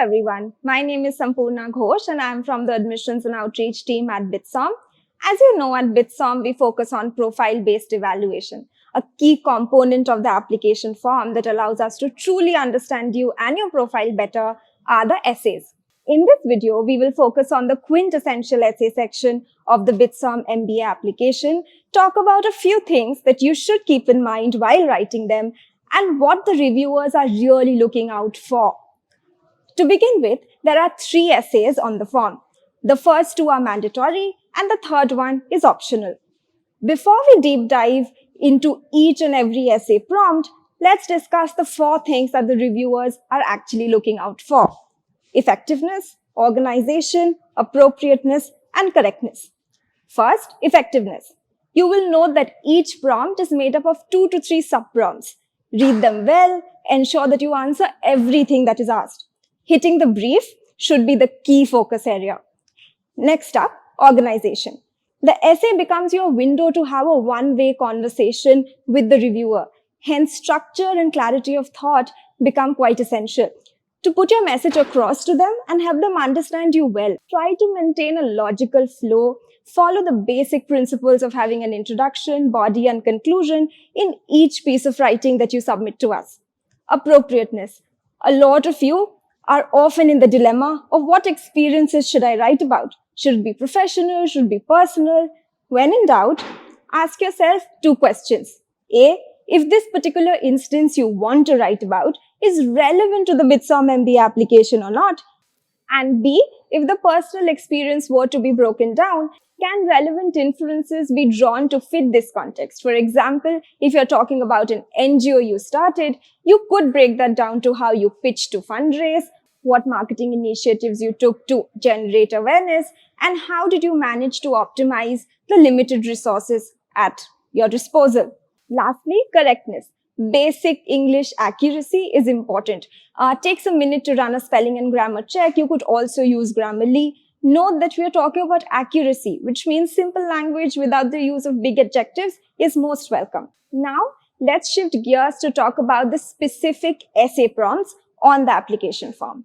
everyone, my name is Sampurna and I am from the Admissions and Outreach team at BITSoM. As you know, at BITSoM, we focus on profile-based evaluation, a key component of the application form that allows us to truly understand you and your profile better are the essays. In this video, we will focus on the quintessential essay section of the BITSoM MBA application, talk about a few things that you should keep in mind while writing them, and what the reviewers are really looking out for. To begin with, there are 3 essays on the form. The first 2 are mandatory and the third one is optional. Before we deep dive into each and every essay prompt, let's discuss the 4 things that the reviewers are actually looking out for: effectiveness, organization, appropriateness, and correctness. First, effectiveness. You will note that each prompt is made up of 2 to 3 sub-prompts. Read them well, ensure that you answer everything that is asked. Hitting the brief should be the key focus area. Next up, organization. The essay becomes your window to have a one-way conversation with the reviewer. Hence, structure and clarity of thought become quite essential. To put your message across to them and have them understand you well, try to maintain a logical flow, follow the basic principles of having an introduction, body, and conclusion in each piece of writing that you submit to us. Appropriateness. A lot of you are often in the dilemma of what experiences should I write about? Should it be professional? Should it be personal? When in doubt, ask yourself 2 questions. A, if this particular instance you want to write about is relevant to the BITSoM MBA application or not. And B, if the personal experience were to be broken down, can relevant inferences be drawn to fit this context? For example, if you're talking about an NGO you started, you could break that down to how you pitched to fundraise, what marketing initiatives you took to generate awareness, and how did you manage to optimize the limited resources at your disposal. Lastly, correctness. Basic English accuracy is important. Takes a minute to run a spelling and grammar check. You could also use Grammarly. Note that we are talking about accuracy, which means simple language without the use of big adjectives is most welcome. Now, let's shift gears to talk about the specific essay prompts on the application form.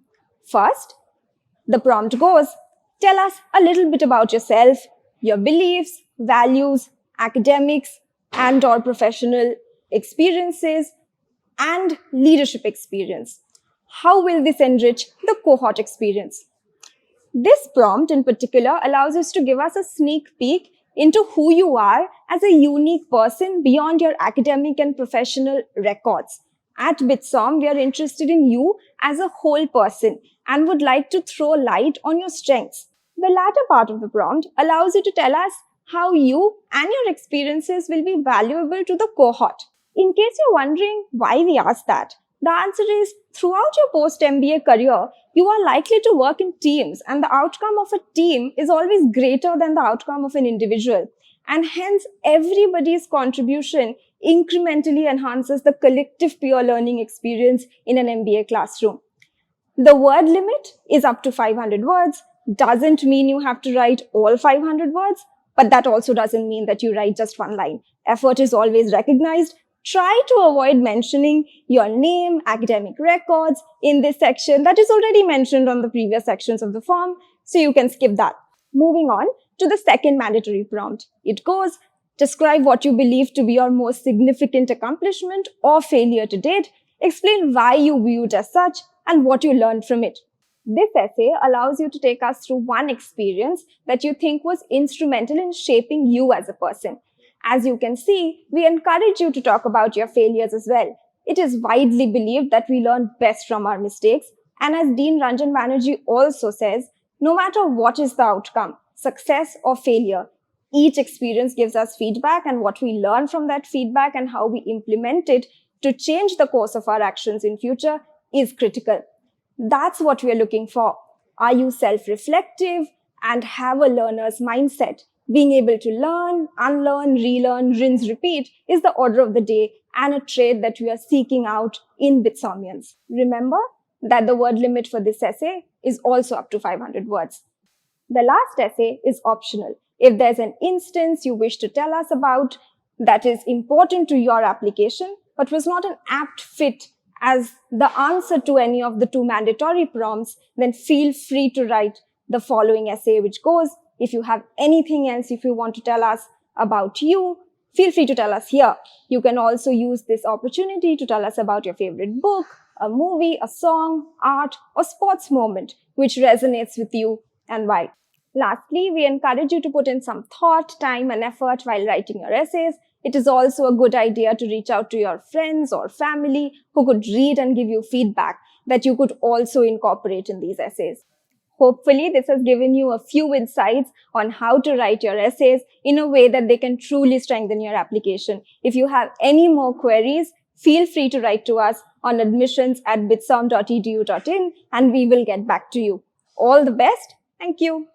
First, the prompt goes, tell us a little bit about yourself, your beliefs, values, academics, and or professional experiences, and leadership experience. How will this enrich the cohort experience? This prompt in particular allows us to give us a sneak peek into who you are as a unique person beyond your academic and professional records. At BITSoM, we are interested in you as a whole person and would like to throw light on your strengths. The latter part of the prompt allows you to tell us how you and your experiences will be valuable to the cohort. In case you're wondering why we asked that, the answer is throughout your post-MBA career, you are likely to work in teams, and the outcome of a team is always greater than the outcome of an individual. And hence, everybody's contribution incrementally enhances the collective peer learning experience in an MBA classroom. The word limit is up to 500 words. Doesn't mean you have to write all 500 words, but that also doesn't mean that you write just one line. Effort is always recognized. Try to avoid mentioning your name, academic records in this section that is already mentioned on the previous sections of the form, so you can skip that. Moving on to the second mandatory prompt. It goes, describe what you believe to be your most significant accomplishment or failure to date. Explain why you view it as such and what you learned from it. This essay allows you to take us through one experience that you think was instrumental in shaping you as a person. As you can see, we encourage you to talk about your failures as well. It is widely believed that we learn best from our mistakes. And as Dean Ranjan Banerjee also says, no matter what is the outcome, success or failure, each experience gives us feedback, and what we learn from that feedback and how we implement it to change the course of our actions in future is critical. That's what we are looking for. Are you self-reflective and have a learner's mindset? Being able to learn, unlearn, relearn, rinse, repeat is the order of the day and a trait that we are seeking out in BITSomians. Remember that the word limit for this essay is also up to 500 words. The last essay is optional. If there's an instance you wish to tell us about that is important to your application, but was not an apt fit as the answer to any of the two mandatory prompts, then feel free to write the following essay, which goes, if you have anything else, if you want to tell us about you, feel free to tell us here. You can also use this opportunity to tell us about your favorite book, a movie, a song, art, or sports moment which resonates with you and why. Lastly, we encourage you to put in some thought, time, and effort while writing your essays. It is also a good idea to reach out to your friends or family who could read and give you feedback that you could also incorporate in these essays. Hopefully, this has given you a few insights on how to write your essays in a way that they can truly strengthen your application. If you have any more queries, feel free to write to us on admissions@bitsom.edu.in and we will get back to you. All the best. Thank you.